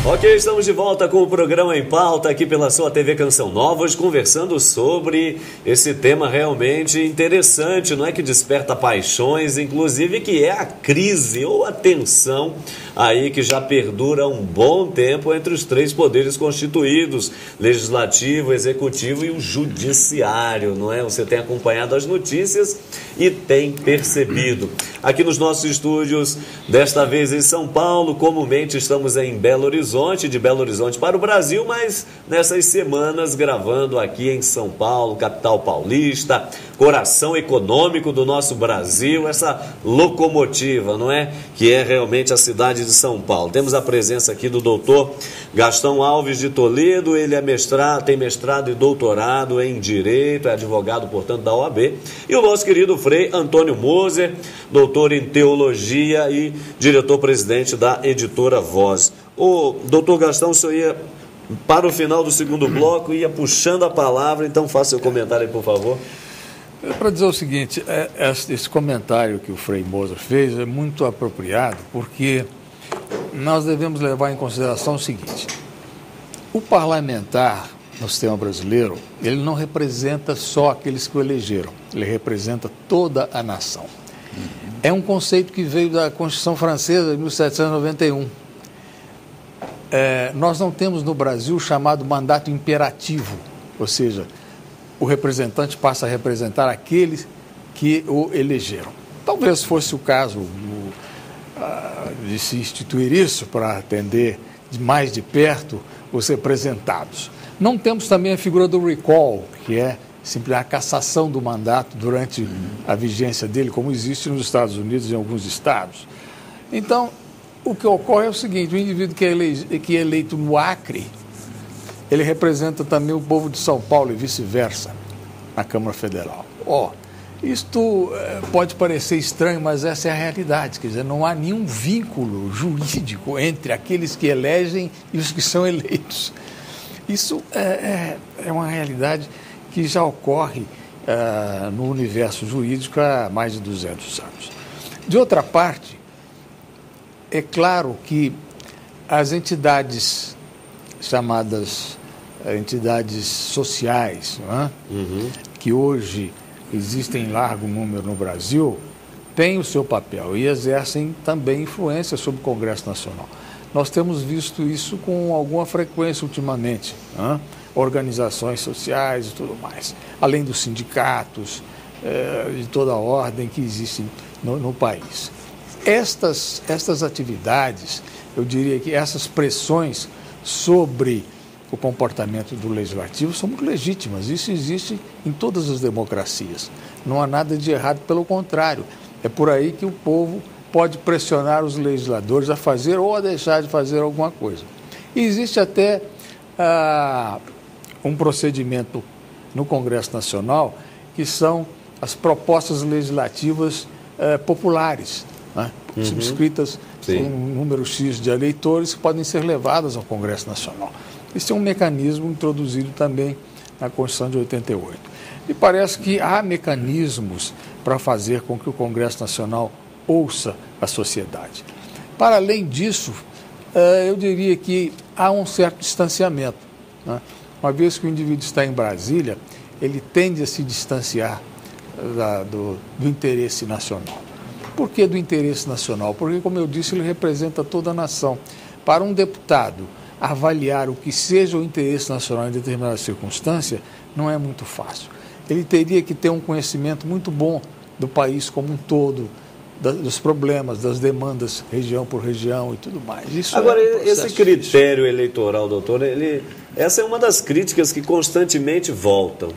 Ok, estamos de volta com o programa Em Pauta aqui pela sua TV Canção Nova, hoje conversando sobre esse tema realmente interessante, não é, que desperta paixões, inclusive que é a crise ou a tensão aí que já perdura um bom tempo entre os três poderes constituídos, legislativo, executivo e o judiciário, não é? Você tem acompanhado as notícias e tem percebido. Aqui nos nossos estúdios, desta vez em São Paulo, comumente estamos em Belo Horizonte, de Belo Horizonte para o Brasil, mas nessas semanas gravando aqui em São Paulo, capital paulista, coração econômico do nosso Brasil, essa locomotiva, não é? Que é realmente a cidade de São Paulo. Temos a presença aqui do doutor Gastão Alves de Toledo, ele tem mestrado e doutorado em Direito, é advogado, portanto, da OAB, e o nosso querido Frei Antônio Moser, doutor em Teologia e diretor-presidente da editora Voz. Ô, doutor Gastão, o senhor ia, para o final do segundo bloco, ia puxando a palavra, então faça seu comentário aí, por favor. Para dizer o seguinte, esse comentário que o Frei Moser fez é muito apropriado, porque nós devemos levar em consideração o seguinte: o parlamentar no sistema brasileiro, ele não representa só aqueles que o elegeram, ele representa toda a nação. É um conceito que veio da Constituição Francesa de 1791. Nós não temos no Brasil o chamado mandato imperativo, ou seja, o representante passa a representar aqueles que o elegeram. Talvez fosse o caso de se instituir isso para atender mais de perto os representados. Não temos também a figura do recall, que é simplesmente a cassação do mandato durante a vigência dele, como existe nos Estados Unidos e em alguns estados. Então, o que ocorre é o seguinte: o indivíduo que é eleito no Acre, ele representa também o povo de São Paulo e vice-versa, na Câmara Federal. Isto pode parecer estranho, mas essa é a realidade. Quer dizer, não há nenhum vínculo jurídico entre aqueles que elegem e os que são eleitos. Isso é uma realidade que já ocorre no universo jurídico há mais de 200 anos. De outra parte, é claro que as entidades chamadas entidades sociais, não é? Que hoje existem em largo número no Brasil, têm o seu papel e exercem também influência sobre o Congresso Nacional. Nós temos visto isso com alguma frequência ultimamente, não é? Organizações sociais e tudo mais, além dos sindicatos de toda a ordem que existem no país. Estas atividades, eu diria que essas pressões sobre o comportamento do legislativo são muito legítimas. Isso existe em todas as democracias. Não há nada de errado, pelo contrário. É por aí que o povo pode pressionar os legisladores a fazer ou a deixar de fazer alguma coisa. E existe até um procedimento no Congresso Nacional que são as propostas legislativas populares, né? Subscritas por um número X de eleitores que podem ser levadas ao Congresso Nacional. Esse é um mecanismo introduzido também na Constituição de 88. E parece que há mecanismos para fazer com que o Congresso Nacional ouça a sociedade. Para além disso, eu diria que há um certo distanciamento, né? Uma vez que o indivíduo está em Brasília, ele tende a se distanciar do interesse nacional. Por que do interesse nacional? Porque, como eu disse, ele representa toda a nação. Para um deputado avaliar o que seja o interesse nacional em determinada circunstância não é muito fácil. Ele teria que ter um conhecimento muito bom do país como um todo, dos problemas, das demandas, região por região e tudo mais. Isso agora, esse critério eleitoral, doutor, essa é uma das críticas que constantemente voltam.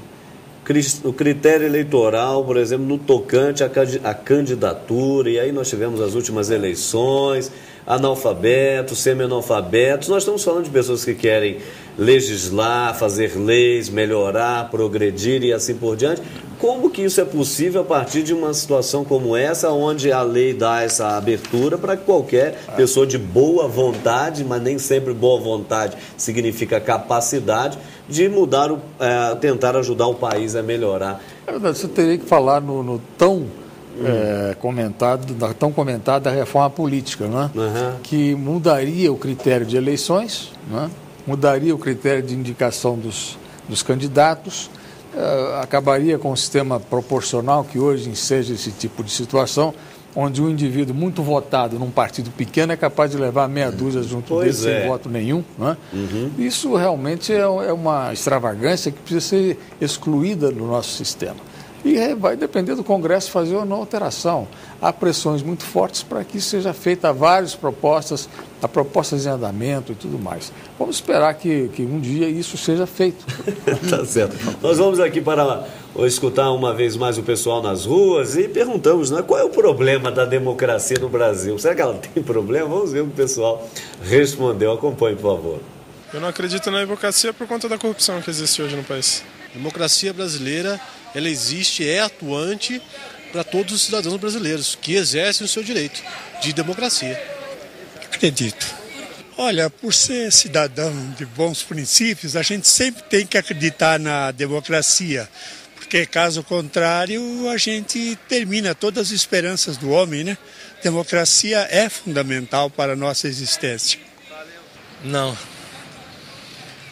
O critério eleitoral, por exemplo, no tocante à candidatura, e aí nós tivemos as últimas eleições, analfabetos, semi-analfabetos. Nós estamos falando de pessoas que querem legislar, fazer leis, melhorar, progredir e assim por diante. Como que isso é possível a partir de uma situação como essa, onde a lei dá essa abertura para que qualquer pessoa de boa vontade, mas nem sempre boa vontade significa capacidade, de mudar, tentar ajudar o país a melhorar? É verdade, você teria que falar no tão tão comentada reforma política, né? Que mudaria o critério de eleições, né? Mudaria o critério de indicação dos candidatos, acabaria com o sistema proporcional que hoje enseja esse tipo de situação, onde um indivíduo muito votado num partido pequeno é capaz de levar meia dúzia junto dele sem voto nenhum. Né? Isso realmente é uma extravagância que precisa ser excluída do nosso sistema. E vai depender do Congresso fazer ou não alteração. Há pressões muito fortes para que seja feita várias propostas, a propostas em andamento e tudo mais. Vamos esperar que um dia isso seja feito. Tá certo. Nós vamos aqui para escutar uma vez mais o pessoal nas ruas e perguntamos, né, qual é o problema da democracia no Brasil? Será que ela tem problema? Vamos ver o que o pessoal respondeu. Acompanhe, por favor. Eu não acredito na democracia por conta da corrupção que existe hoje no país. A democracia brasileira, ela existe, é atuante para todos os cidadãos brasileiros que exercem o seu direito de democracia. Acredito. Olha, por ser cidadão de bons princípios, a gente sempre tem que acreditar na democracia, porque caso contrário a gente termina todas as esperanças do homem, né? Democracia é fundamental para a nossa existência. Não.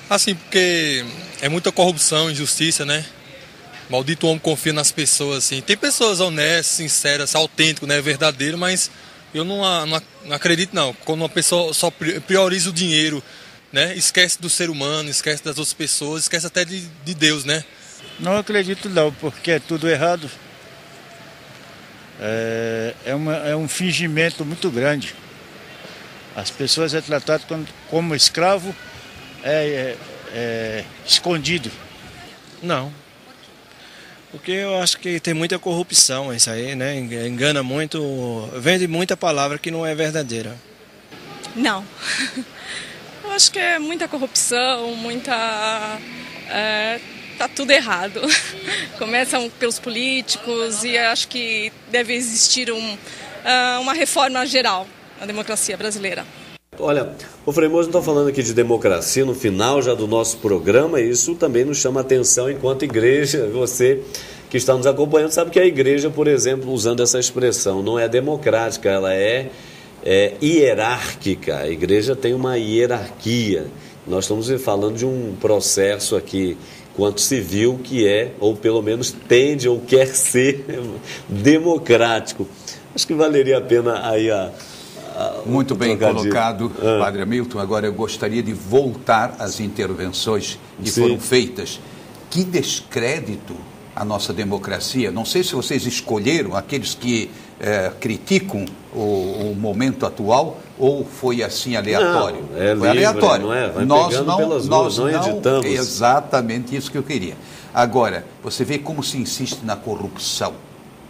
Assim, porque é muita corrupção, injustiça, né? Maldito homem confia nas pessoas, assim. Tem pessoas honestas, sinceras, autênticas, né? Verdadeiro, mas eu não acredito, não. Quando uma pessoa só prioriza o dinheiro, né? Esquece do ser humano, esquece das outras pessoas, esquece até de Deus, né? Não acredito não, porque é tudo errado. É um fingimento muito grande. As pessoas é tratado como escravo, escondido. Não. Porque eu acho que tem muita corrupção isso aí, né? Engana muito, vende muita palavra que não é verdadeira. Não. Eu acho que é muita corrupção, tá tudo errado. Começam pelos políticos e acho que deve existir uma reforma geral na democracia brasileira. Olha, o Frei Moisés não está falando aqui de democracia no final já do nosso programa, e isso também nos chama a atenção enquanto igreja. Você que está nos acompanhando sabe que a igreja, por exemplo, usando essa expressão, não é democrática, ela é hierárquica. A igreja tem uma hierarquia. Nós estamos falando de um processo aqui, quanto civil, que é, ou pelo menos tende ou quer ser democrático. Acho que valeria a pena aí Muito bem colocado, Padre Hamilton. Agora eu gostaria de voltar às intervenções que foram feitas. Que descrédito à nossa democracia. Não sei se vocês escolheram aqueles que criticam o momento atual ou foi assim aleatório. Não, foi livre, aleatório. Não é? Vai pegando pelas ruas, não editamos. Exatamente isso que eu queria. Agora, você vê como se insiste na corrupção.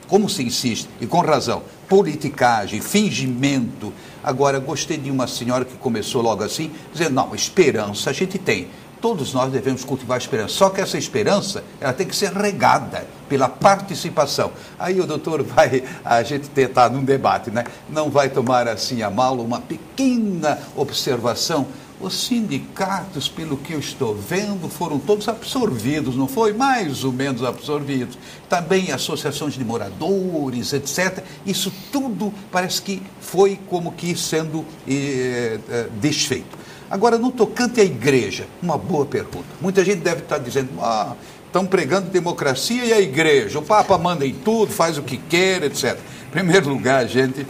Como se insiste, e com razão, politicagem, fingimento. Agora, gostei de uma senhora que começou logo assim, dizendo, não, esperança a gente tem. Todos nós devemos cultivar a esperança. Só que essa esperança, ela tem que ser regada pela participação. Aí o doutor a gente tentar num debate, né? Não vai tomar assim a mal uma pequena observação. Os sindicatos, pelo que eu estou vendo, foram todos absorvidos, não foi? Mais ou menos absorvidos. Também associações de moradores, etc. Isso tudo parece que foi como que sendo desfeito. Agora, no tocante à igreja, uma boa pergunta. Muita gente deve estar dizendo, estão pregando democracia e a igreja, o Papa manda em tudo, faz o que quer, etc. Em primeiro lugar, gente,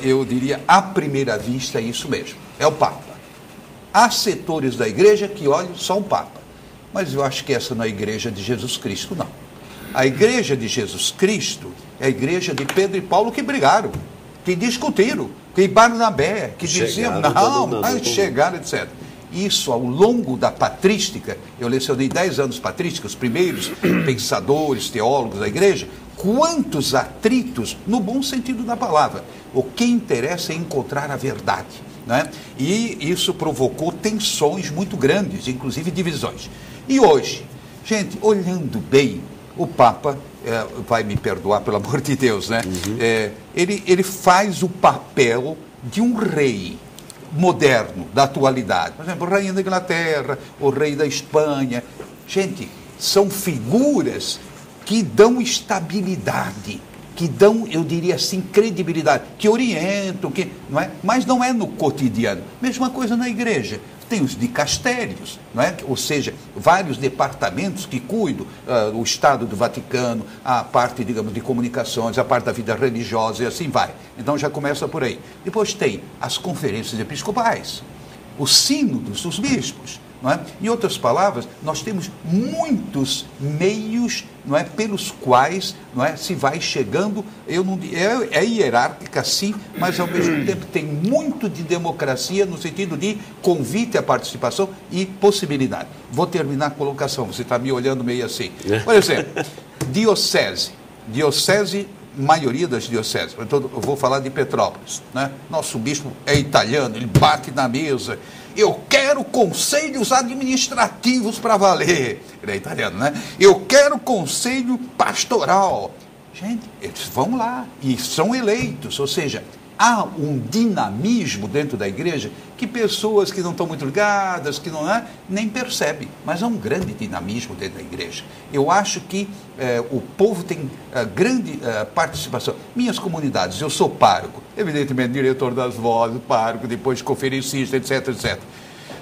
eu diria, à primeira vista, é isso mesmo, é o Papa. Há setores da igreja que olham só o Papa, mas eu acho que essa não é a igreja de Jesus Cristo, não. A igreja de Jesus Cristo é a igreja de Pedro e Paulo que brigaram, que discutiram, que Barnabé, que diziam, não, chegaram, etc. Isso, ao longo da patrística, eu lecionei 10 anos patrística, os primeiros pensadores, teólogos da igreja, quantos atritos, no bom sentido da palavra. O que interessa é encontrar a verdade. Né? E isso provocou tensões muito grandes, inclusive divisões. E hoje, gente, olhando bem, o Papa, vai me perdoar pelo amor de Deus, né? Ele faz o papel de um rei moderno, da atualidade. Por exemplo, o rei da Inglaterra, o rei da Espanha. Gente, são figuras que dão estabilidade que dão, eu diria assim, credibilidade, que orientam, não é? Mas não é no cotidiano. Mesma coisa na igreja. Tem os dicastérios, não é? Ou seja, vários departamentos que cuidam, o Estado do Vaticano, a parte, digamos, de comunicações, a parte da vida religiosa e assim vai. Então já começa por aí. Depois tem as conferências episcopais, os sínodos dos bispos. Não é? Em outras palavras, nós temos muitos meios, não é, pelos quais, não é, se vai chegando, é hierárquica sim, mas ao mesmo tempo tem muito de democracia no sentido de convite à participação e possibilidade. Vou terminar a colocação, você está me olhando meio assim. Por exemplo, diocese, maioria das dioceses, então eu vou falar de Petrópolis, né? Nosso bispo é italiano, ele bate na mesa. Eu quero conselhos administrativos para valer. Ele é italiano, né? Eu quero conselho pastoral. Gente, eles vão lá e são eleitos. Ou seja, há um dinamismo dentro da igreja que pessoas que não estão muito ligadas, que não nem percebem. Mas há um grande dinamismo dentro da igreja. Eu acho que o povo tem grande participação. Minhas comunidades, eu sou pároco, evidentemente diretor das vozes, pároco, depois conferencista, etc, etc.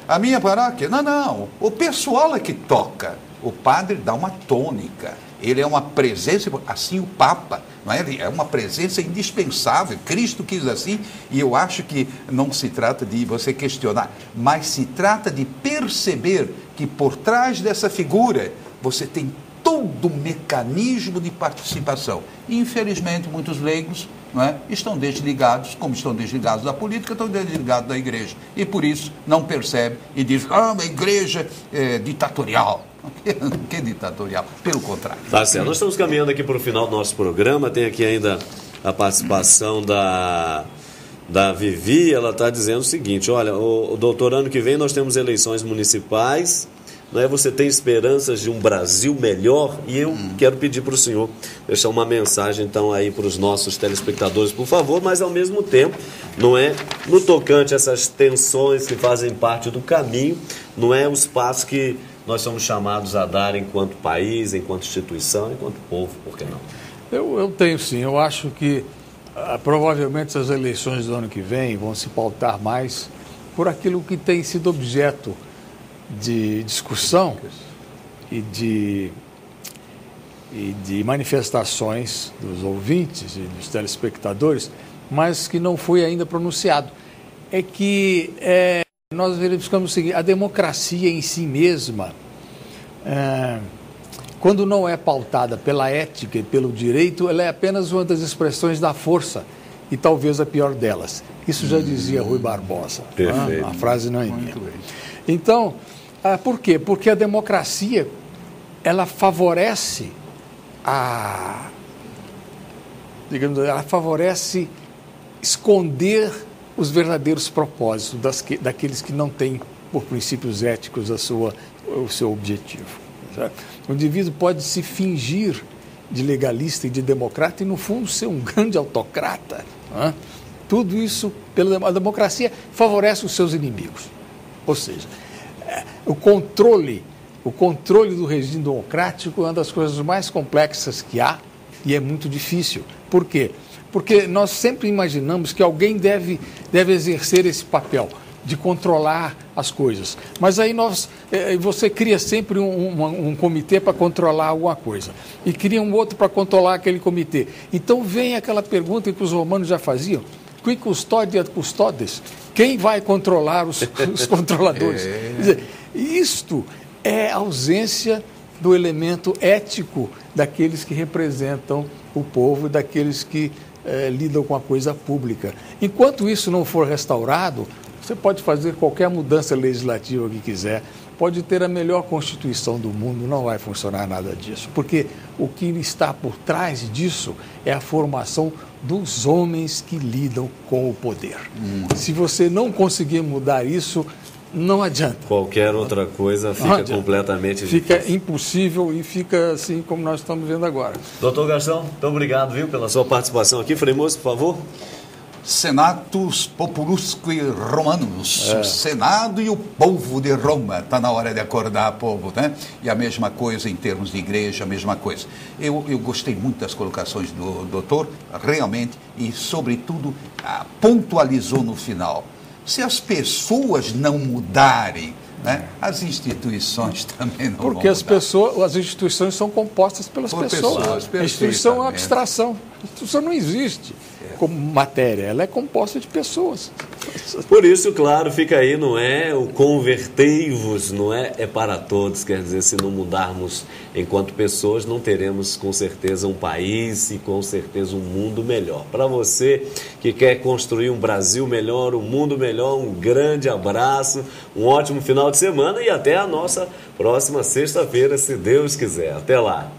A minha paróquia, não, o pessoal é que toca. O padre dá uma tônica. Ele é uma presença, assim o Papa, não é? É uma presença indispensável. Cristo quis assim, e eu acho que não se trata de você questionar, mas se trata de perceber que por trás dessa figura você tem todo um mecanismo de participação. E, infelizmente, muitos leigos, não é, estão desligados, como estão desligados da política, estão desligados da igreja. E por isso não percebem e dizem, a igreja é ditatorial. Que ditatorial? Pelo contrário. Tá certo. Nós estamos caminhando aqui para o final do nosso programa. Tem aqui ainda a participação da Vivi. Ela está dizendo o seguinte: olha, o doutor, ano que vem nós temos eleições municipais. Não é? Você tem esperanças de um Brasil melhor? E eu quero pedir para o senhor deixar uma mensagem então aí para os nossos telespectadores, por favor, mas ao mesmo tempo, não é, no tocante a essas tensões que fazem parte do caminho, não é, os passos que nós somos chamados a dar enquanto país, enquanto instituição, enquanto povo, por que não? Eu tenho sim, eu acho que provavelmente as eleições do ano que vem vão se pautar mais por aquilo que tem sido objeto de discussão e de manifestações dos ouvintes e dos telespectadores, mas que não foi ainda pronunciado. É que nós verificamos o seguinte: a democracia em si mesma, quando não é pautada pela ética e pelo direito, ela é apenas uma das expressões da força, e talvez a pior delas. Isso já dizia Rui Barbosa. Perfeito. A frase não é minha. Então, por quê? Porque a democracia, ela favorece ela favorece esconder os verdadeiros propósitos daqueles que não têm, por princípios éticos, o seu objetivo. Certo? O indivíduo pode se fingir de legalista e de democrata e, no fundo, ser um grande autocrata. Tudo isso, a democracia favorece os seus inimigos. Ou seja, o controle do regime democrático é uma das coisas mais complexas que há e é muito difícil. Por quê? Porque nós sempre imaginamos que alguém deve exercer esse papel de controlar as coisas. Mas aí você cria sempre um comitê para controlar alguma coisa. E cria um outro para controlar aquele comitê. Então vem aquela pergunta que os romanos já faziam: qui custodia custodes? Quem vai controlar os controladores? Quer dizer, isto é a ausência do elemento ético daqueles que representam o povo, daqueles que lidam com a coisa pública. Enquanto isso não for restaurado, você pode fazer qualquer mudança legislativa que quiser, pode ter a melhor Constituição do mundo, não vai funcionar nada disso, porque o que está por trás disso é a formação dos homens que lidam com o poder. Se você não conseguir mudar isso, não adianta. Qualquer outra coisa fica completamente difícil. Fica impossível e fica assim como nós estamos vendo agora. Doutor Gastão, muito obrigado, viu, pela sua participação aqui. Frei Moço, por favor. Senatus Populusque Romanus, o Senado e o povo de Roma. Está na hora de acordar, povo, né? E a mesma coisa em termos de igreja, a mesma coisa. Eu gostei muito das colocações do doutor, realmente, e, sobretudo, pontualizou no final. Se as pessoas não mudarem, né, as instituições também não Porque vão mudar. as instituições são compostas pelas pessoas. A instituição é uma abstração. A instituição não existe como matéria, ela é composta de pessoas. Por isso, claro, fica aí, não é o convertei-vos, não é? É para todos, quer dizer, se não mudarmos enquanto pessoas, não teremos com certeza um país e com certeza um mundo melhor. Para você que quer construir um Brasil melhor, um mundo melhor, um grande abraço, um ótimo final de semana e até a nossa próxima sexta-feira, se Deus quiser. Até lá!